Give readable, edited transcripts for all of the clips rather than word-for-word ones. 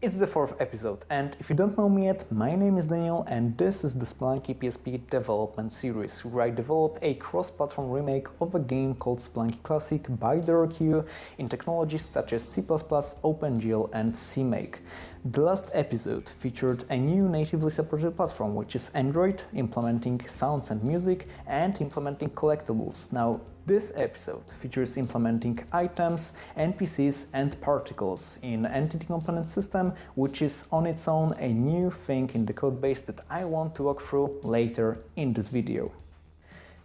It's the 4th episode, and if you don't know me yet, my name is Daniel and this is the Spelunky PSP development series, where I developed a cross-platform remake of a game called Spelunky Classic by the RQ in technologies such as C++, OpenGL and CMake. The last episode featured a new natively supported platform, which is Android, implementing sounds and music, and implementing collectibles. Now, this episode features implementing items, NPCs and particles in Entity Component System, which is on its own a new thing in the codebase that I want to walk through later in this video.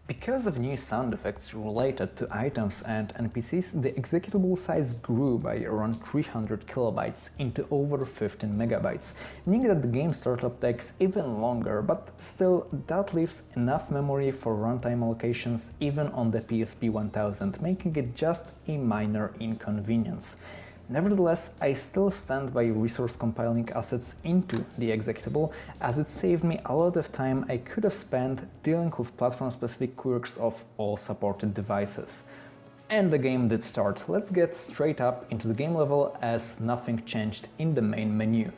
Because of new sound effects related to items and NPCs, the executable size grew by around 300 kilobytes into over 15 megabytes, meaning that the game startup takes even longer, but still that leaves enough memory for runtime allocations even on the PSP 1000, making it just a minor inconvenience. Nevertheless, I still stand by resource compiling assets into the executable, as it saved me a lot of time I could have spent dealing with platform-specific quirks of all supported devices. And the game did start. Let's get straight up into the game level, as nothing changed in the main menu.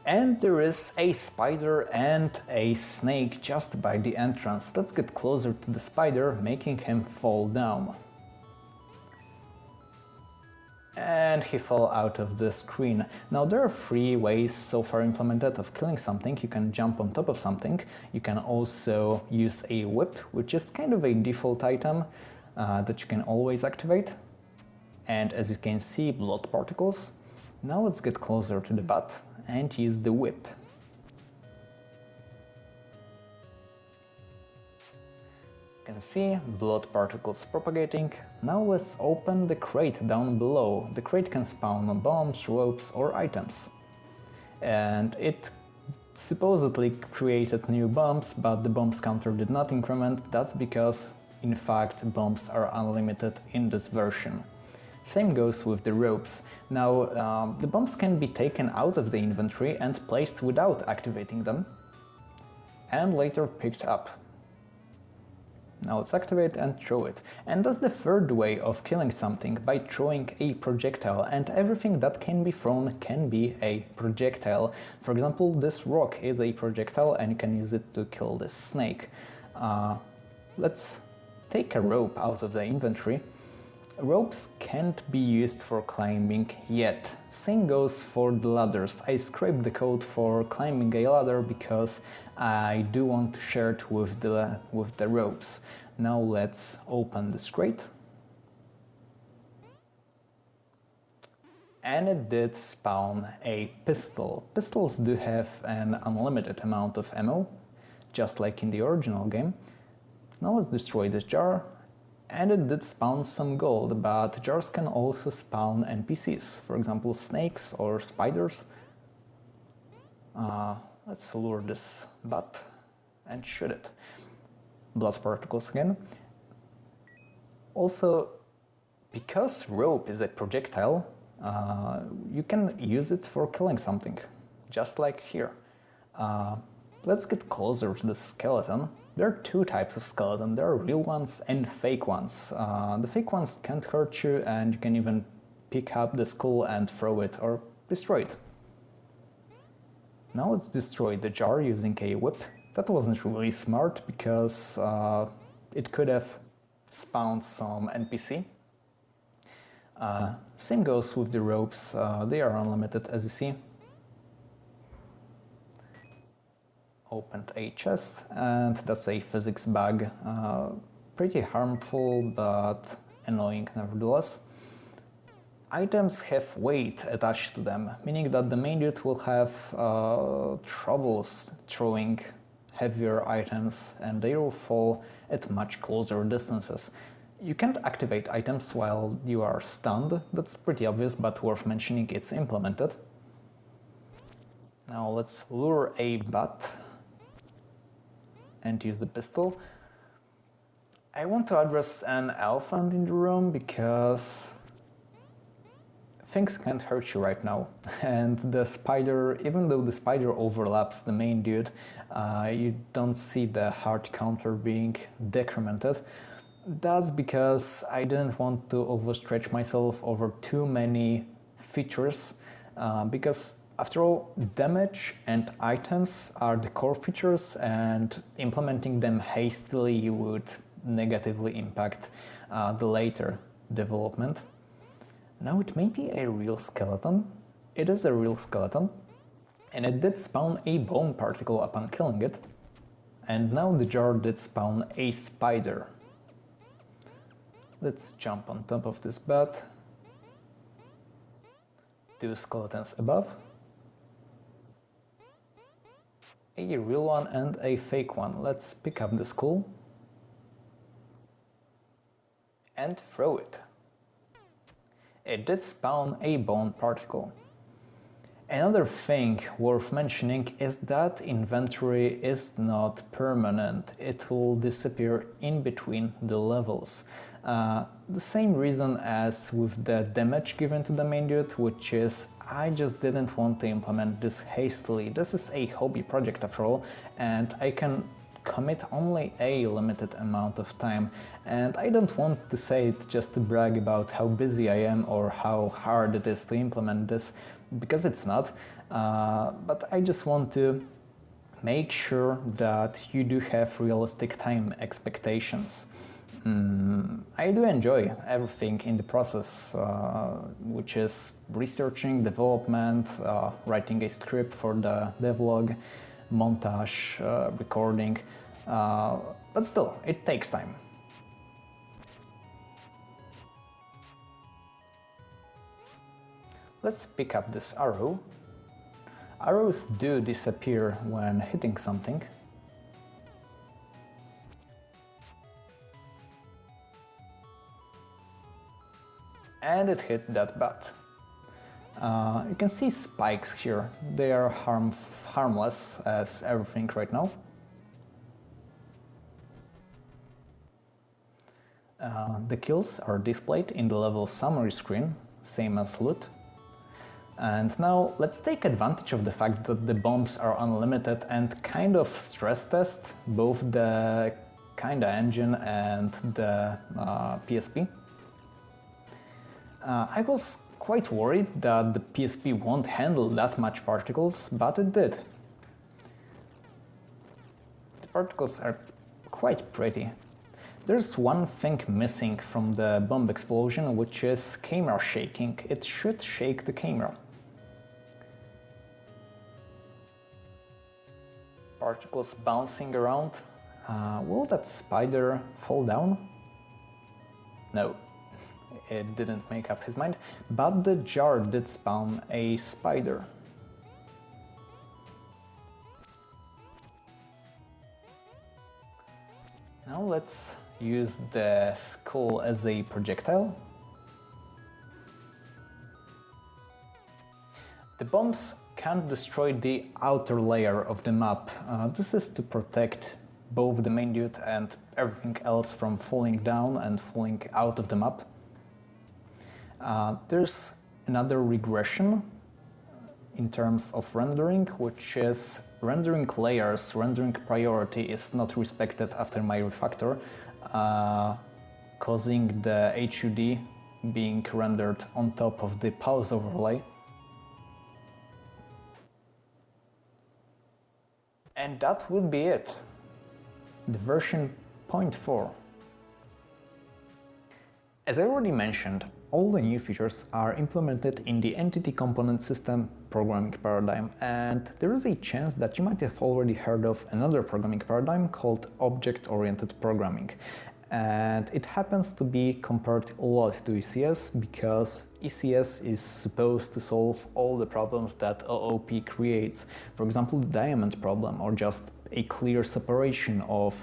And there is a spider and a snake just by the entrance. Let's get closer to the spider, making him fall down. And he fell out of the screen. Now there are 3 ways so far implemented of killing something. You can jump on top of something, you can also use a whip, which is kind of a default item that you can always activate. And as you can see, blood particles. Now let's get closer to the butt and use the whip. You can see blood particles propagating. Now let's open the crate down below. The crate can spawn bombs, ropes or items. And it supposedly created new bombs, but the bombs counter did not increment. That's because, in fact, bombs are unlimited in this version. Same goes with the ropes. Now, the bombs can be taken out of the inventory and placed without activating them, and later picked up. Now let's activate and throw it. And that's the 3rd way of killing something, by throwing a projectile, and everything that can be thrown can be a projectile. For example, this rock is a projectile and you can use it to kill this snake. Let's take a rope out of the inventory. Ropes can't be used for climbing yet. Same goes for the ladders. I scraped the code for climbing a ladder because I do want to share it with the ropes. Now let's open this crate. And it did spawn a pistol. Pistols do have an unlimited amount of ammo, just like in the original game. Now let's destroy this jar. And it did spawn some gold, but jars can also spawn NPCs, for example snakes or spiders. Let's lure this butt and shoot it. Blood particles again. Also, because rope is a projectile, you can use it for killing something, just like here. Let's get closer to the skeleton. There are 2 types of skeleton. There are real ones and fake ones. The fake ones can't hurt you, and you can even pick up the skull and throw it or destroy it. Now let's destroy the jar using a whip. That wasn't really smart because it could have spawned some NPC. Same goes with the ropes. They are unlimited, as you see. Opened a chest, and that's a physics bug. Pretty harmful, but annoying nevertheless. Items have weight attached to them, meaning that the main dude will have troubles throwing heavier items, and they will fall at much closer distances. You can't activate items while you are stunned. That's pretty obvious, but worth mentioning, it's implemented. Now let's lure a bat and use the pistol. I want to address an elephant in the room because things can't hurt you right now. And the spider, even though the spider overlaps the main dude, you don't see the heart counter being decremented. That's because I didn't want to overstretch myself over too many features because after all, damage and items are the core features, and implementing them hastily would negatively impact the later development. Now it may be a real skeleton. It is a real skeleton, and it did spawn a bone particle upon killing it. And now the jar did spawn a spider. Let's jump on top of this bed. 2 skeletons above. A real one and a fake one. Let's pick up the skull and throw it. It did spawn a bone particle. Another thing worth mentioning is that inventory is not permanent. It will disappear in between the levels. The same reason as with the damage given to the main dude, which is I just didn't want to implement this hastily. This is a hobby project after all, and I can commit only a limited amount of time, and I don't want to say it just to brag about how busy I am or how hard it is to implement this, because it's not, but I just want to make sure that you do have realistic time expectations. I do enjoy everything in the process, which is researching, development, writing a script for the devlog, montage, recording, but still, it takes time. Let's pick up this arrow. Arrows do disappear when hitting something. And it hit that bat. You can see spikes here. They are harmless as everything right now. The kills are displayed in the level summary screen, same as loot. And now let's take advantage of the fact that the bombs are unlimited and kind of stress test both the kinda engine and the PSP. I was quite worried that the PSP won't handle that much particles, but it did. The particles are quite pretty. There's one thing missing from the bomb explosion, which is camera shaking. It should shake the camera. Particles bouncing around. Will that spider fall down? No. It didn't make up his mind, but the jar did spawn a spider. Now let's use the skull as a projectile. The bombs can't destroy the outer layer of the map. This is to protect both the main dude and everything else from falling down and falling out of the map. There's another regression in terms of rendering, which is rendering layers, rendering priority is not respected after my refactor, causing the HUD being rendered on top of the pause overlay. And that would be it. The version 0.4. As I already mentioned, all the new features are implemented in the Entity Component System programming paradigm, and there is a chance that you might have already heard of another programming paradigm called Object-Oriented Programming. And it happens to be compared a lot to ECS because ECS is supposed to solve all the problems that OOP creates. For example, the diamond problem, or just a clear separation of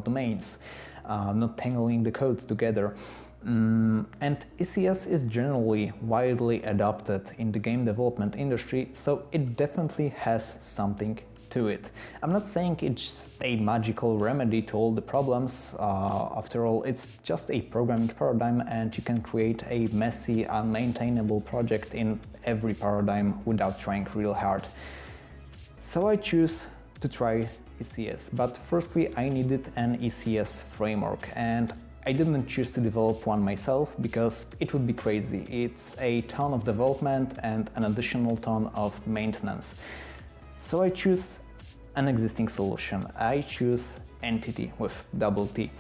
domains, not tangling the code together. And ECS is generally widely adopted in the game development industry, so it definitely has something to it. I'm not saying it's a magical remedy to all the problems. After all, it's just a programming paradigm, and you can create a messy, unmaintainable project in every paradigm without trying real hard. So I choose to try ECS, but firstly I needed an ECS framework, and I didn't choose to develop one myself because it would be crazy. It's a ton of development and an additional ton of maintenance. So I choose an existing solution. I choose Entity with double T.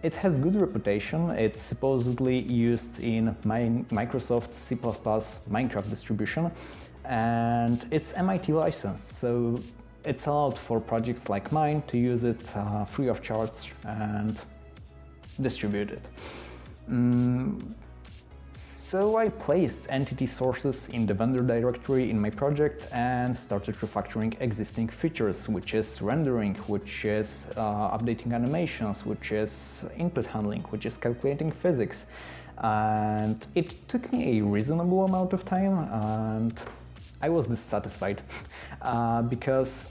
It has good reputation. It's supposedly used in Microsoft C++ Minecraft distribution, and it's MIT licensed, so it's allowed for projects like mine to use it free of charge and distribute it. So I placed Entity sources in the vendor directory in my project and started refactoring existing features, which is rendering, which is updating animations, which is input handling, which is calculating physics. And it took me a reasonable amount of time, and I was dissatisfied because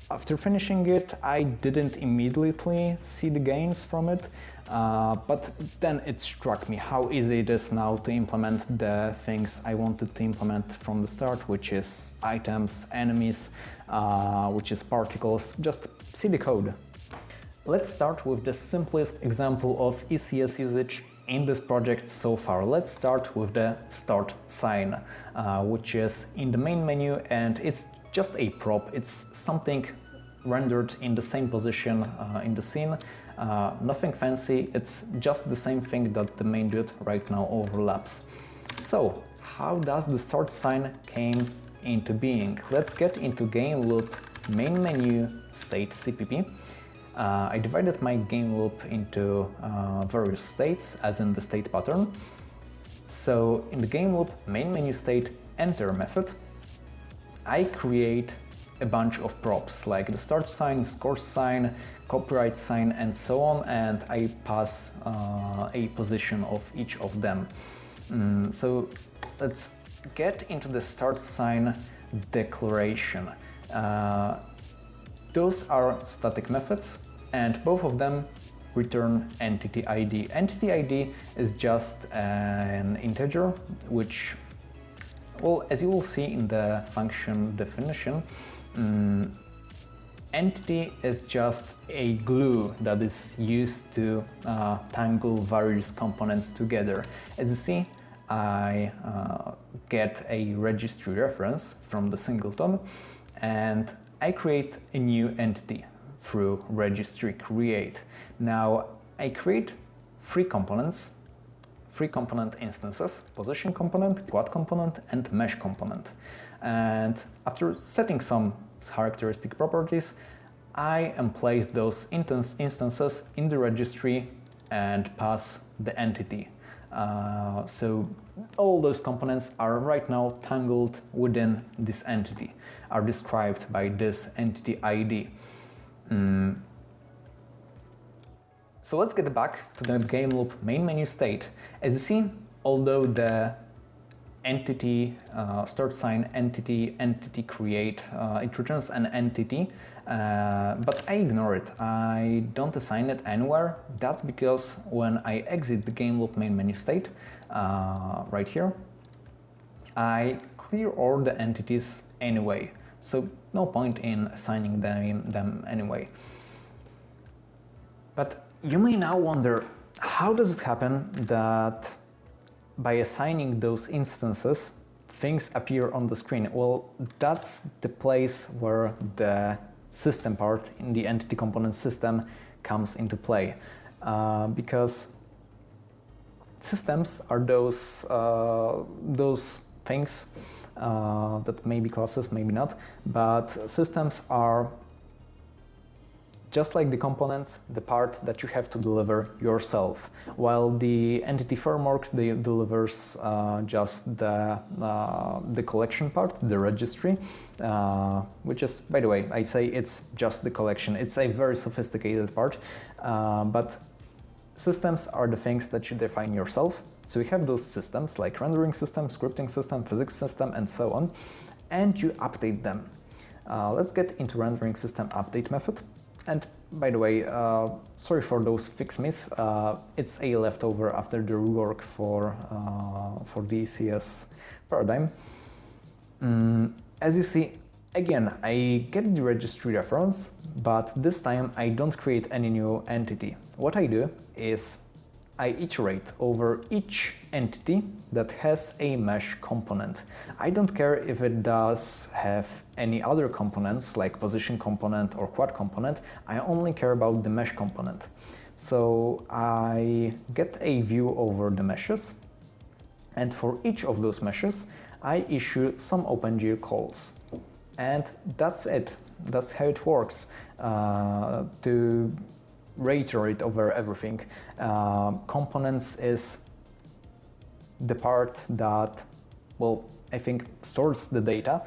after finishing it, I didn't immediately see the gains from it, but then it struck me how easy it is now to implement the things I wanted to implement from the start, which is items, enemies, which is particles. Just see the code. Let's start with the simplest example of ECS usage in this project so far. Let's start with the start sign, which is in the main menu, and it's just a prop. It's something rendered in the same position in the scene. Nothing fancy, it's just the same thing that the main dude right now overlaps. So, how does the start sign came into being? Let's get into game loop main menu state CPP. I divided my game loop into various states, as in the state pattern. So in the game loop main menu state enter method, I create a bunch of props like the start sign, score sign, copyright sign, and so on, and I pass a position of each of them. So let's get into the start sign declaration. Those are static methods, and both of them return entity ID. Entity ID is just an integer, which, well, as you will see in the function definition, entity is just a glue that is used to tangle various components together. As you see, I get a registry reference from the singleton, and I create a new entity through registry create. Now I create three components, three component instances: position component, quad component, and mesh component. And after setting some characteristic properties, I place those instances in the registry and pass the entity. So all those components are right now tangled within this entity, are described by this entity ID. So let's get back to the game loop main menu state. As you see, although the entity start sign entity create, it returns an entity, but I ignore it. I don't assign it anywhere. That's because when I exit the game loop main menu state, right here, I clear all the entities anyway. So no point in assigning them anyway. But you may now wonder, how does it happen that by assigning those instances, things appear on the screen? Well, that's the place where the system part in the entity component system comes into play, because systems are those things that may be classes, maybe not, but systems are just like the components, the part that you have to deliver yourself, while the entity framework delivers just the collection part, the registry, which is, by the way, I say it's just the collection. It's a very sophisticated part, but systems are the things that you define yourself. So you have those systems like rendering system, scripting system, physics system, and so on, and you update them. Let's get into rendering system update method. And by the way, sorry for those fix miss. It's a leftover after the rework for the ECS paradigm. As you see, Again, I get the registry reference, but this time I don't create any new entity. What I do is I iterate over each entity that has a mesh component. I don't care if it does have any other components like position component or quad component, I only care about the mesh component. So I get a view over the meshes, and for each of those meshes I issue some OpenGL calls. And that's it. That's how it works. To reiterate over everything, components is the part that, well, I think stores the data,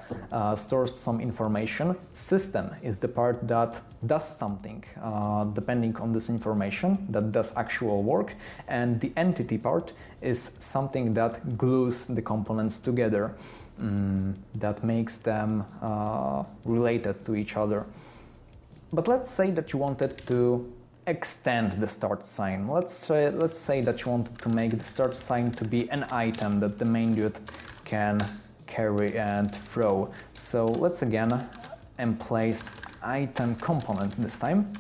stores some information. System is the part that does something depending on this information, that does actual work, and the entity part is something that glues the components together, that makes them related to each other. But let's say that you wanted to extend the start sign. Let's say that you wanted to make the start sign to be an item that the main dude can carry and throw. So let's again emplace item component this time.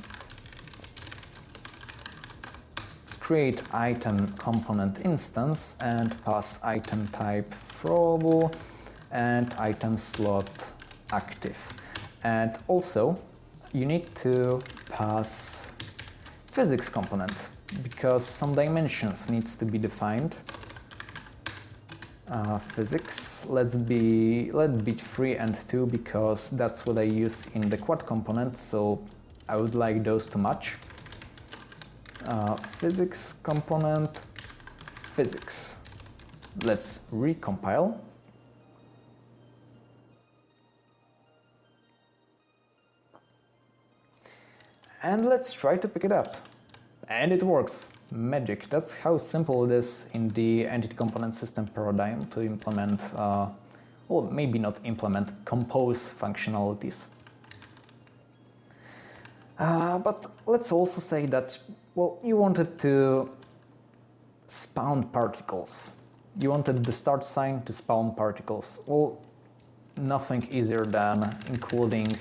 Let's create item component instance and pass item type throwable and item slot active. And also you need to pass physics component because some dimensions needs to be defined. Physics, let's be 3 and 2 because that's what I use in the quad component, so I would like those to match. Physics component, physics. Let's recompile. And let's try to pick it up. And it works. Magic. That's how simple it is in the entity component system paradigm to implement, well, maybe not implement, compose functionalities. But let's also say that, well, you wanted to spawn particles. You wanted the start sign to spawn particles. Well, nothing easier than including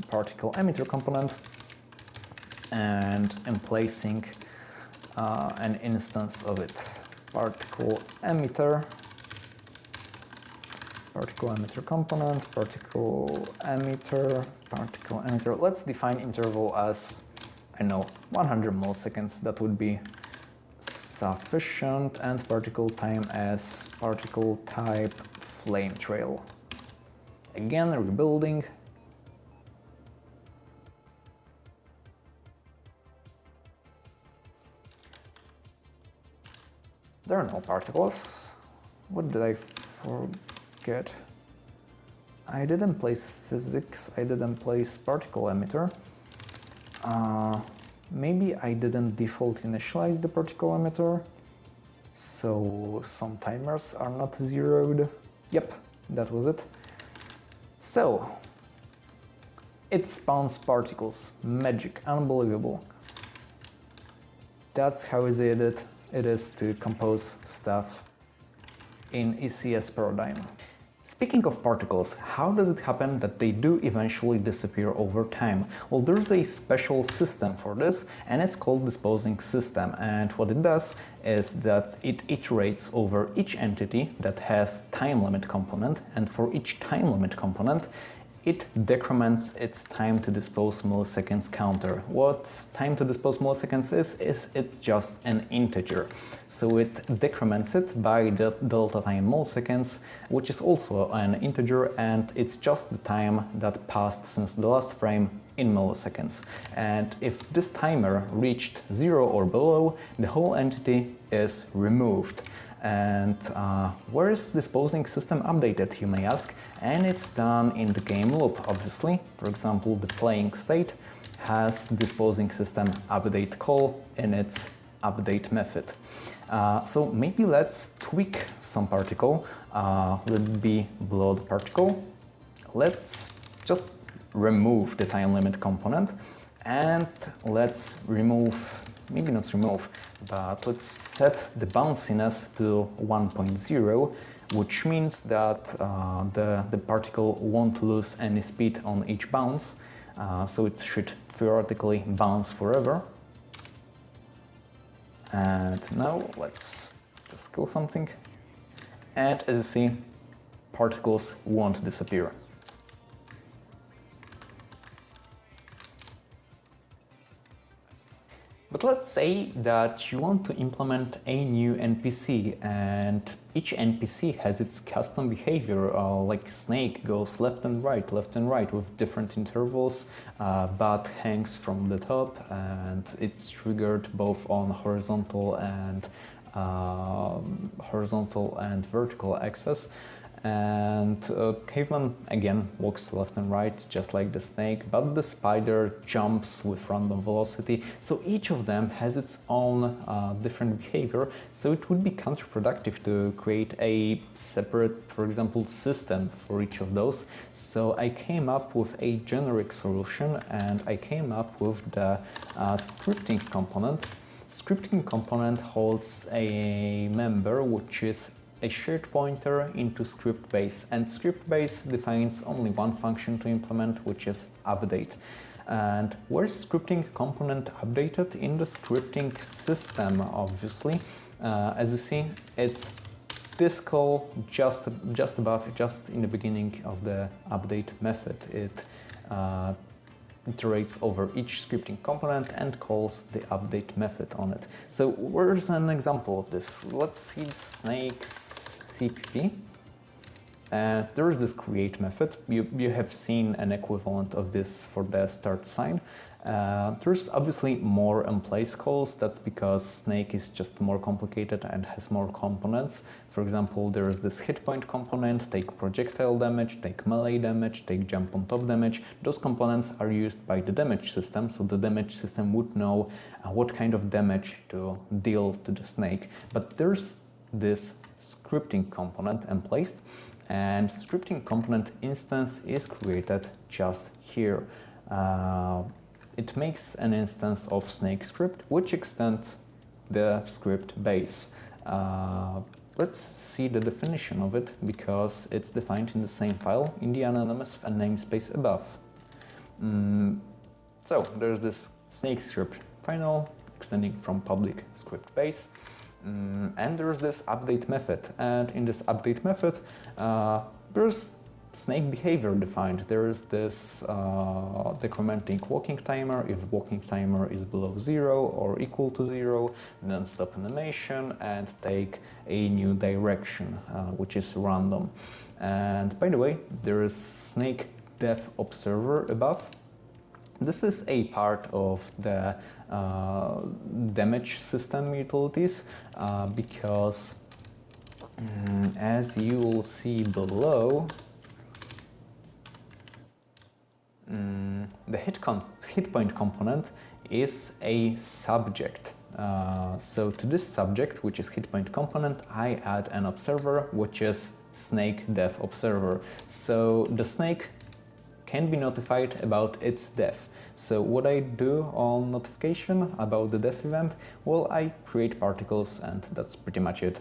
particle emitter component and emplacing an instance of it. Particle emitter component, particle emitter. Let's define interval as, I know, 100 milliseconds. That would be sufficient, and particle time as particle type flame trail. Again, rebuilding. There are no particles. What did I forget? I didn't place physics, I didn't place particle emitter. Maybe I didn't default initialize the particle emitter, so some timers are not zeroed. Yep, that was it. So, it spawns particles. Magic, unbelievable. That's how easy it is to compose stuff in ECS paradigm. Speaking of particles, how does it happen that they do eventually disappear over time? Well, there's a special system for this, and it's called disposing system. And what it does is that it iterates over each entity that has time limit component, and for each time limit component, it decrements its time to dispose milliseconds counter. What time to dispose milliseconds is it's just an integer. So it decrements it by the delta time milliseconds, which is also an integer, and it's just the time that passed since the last frame in milliseconds. And if this timer reached 0 or below, the whole entity is removed. And where is disposing system updated, you may ask? And it's done in the game loop, obviously. For example, the playing state has disposing system update call in its update method. So maybe let's tweak some particle. Let it be blood particle. Let's just remove the time limit component, and let's remove, maybe not remove, but let's set the bounciness to 1.0, which means that the particle won't lose any speed on each bounce, so it should theoretically bounce forever. And now let's just kill something, and as you see, particles won't disappear. But let's say that you want to implement a new NPC, and each NPC has its custom behavior, like Snake goes left and right with different intervals, but hangs from the top, and it's triggered both on horizontal and vertical axis. And Caveman again walks left and right just like the snake, but the spider jumps with random velocity, so each of them has its own different behavior, so it would be counterproductive to create a separate, for example, system for each of those. So I came up with a generic solution, and I came up with the scripting component. Scripting component holds a member which is a shared pointer into script base, and script base defines only one function to implement, which is update. And where's scripting component updated? In the scripting system, obviously. As you see, it's this call just in the beginning of the update method. It iterates over each scripting component and calls the update method on it. So where's an example of this? Let's see Snake's CPP. There is this create method. You have seen an equivalent of this for the start sign. There's obviously more in-place calls. That's because Snake is just more complicated and has more components. For example, there is this hit point component, take projectile damage, take melee damage, take jump on top damage. Those components are used by the damage system, so the damage system would know what kind of damage to deal to the Snake. But there's this scripting component emplaced, and scripting component instance is created just here. It makes an instance of Snake script, which extends the script base. Let's see the definition of it, because it's defined in the same file in the anonymous namespace above. So there's this Snake script final extending from public script base. And there's this update method, and in this update method there's Snake behavior defined. There is this decrementing walking timer. If walking timer is below 0 or equal to 0, then stop animation and take a new direction, which is random. And by the way, there is Snake Death Observer above. This is a part of the damage system utilities, because as you will see below, the hit point component is a subject. So to this subject, which is hit point component, I add an observer, which is Snake Death Observer. So the snake can be notified about its death. So what I do on notification about the death event? Well, I create particles, and that's pretty much it.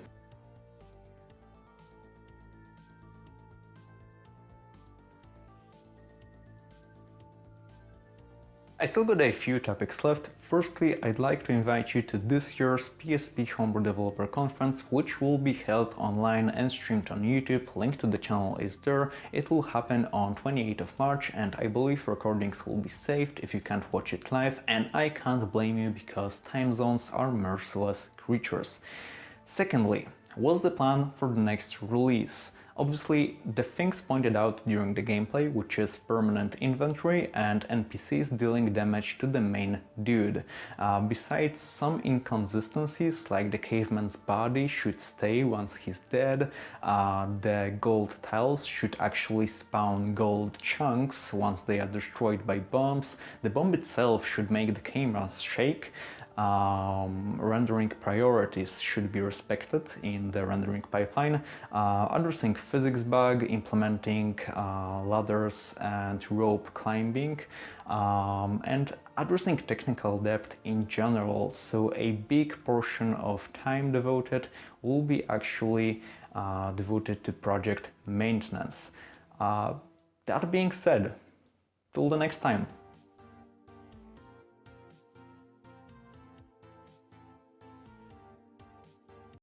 I still got a few topics left. Firstly, I'd like to invite you to this year's PSP Homebrew Developer Conference, which will be held online and streamed on YouTube. Link to the channel is there. It will happen on 28th of March, and I believe recordings will be saved if you can't watch it live, and I can't blame you because time zones are merciless creatures. Secondly, what's the plan for the next release? Obviously, the things pointed out during the gameplay, which is permanent inventory and NPCs dealing damage to the main dude. Besides some inconsistencies, like the caveman's body should stay once he's dead, the gold tiles should actually spawn gold chunks once they are destroyed by bombs, the bomb itself should make the cameras shake, rendering priorities should be respected in the rendering pipeline, addressing physics bug, implementing ladders and rope climbing, and addressing technical debt in general. So a big portion of time devoted will be actually devoted to project maintenance. That being said, till the next time.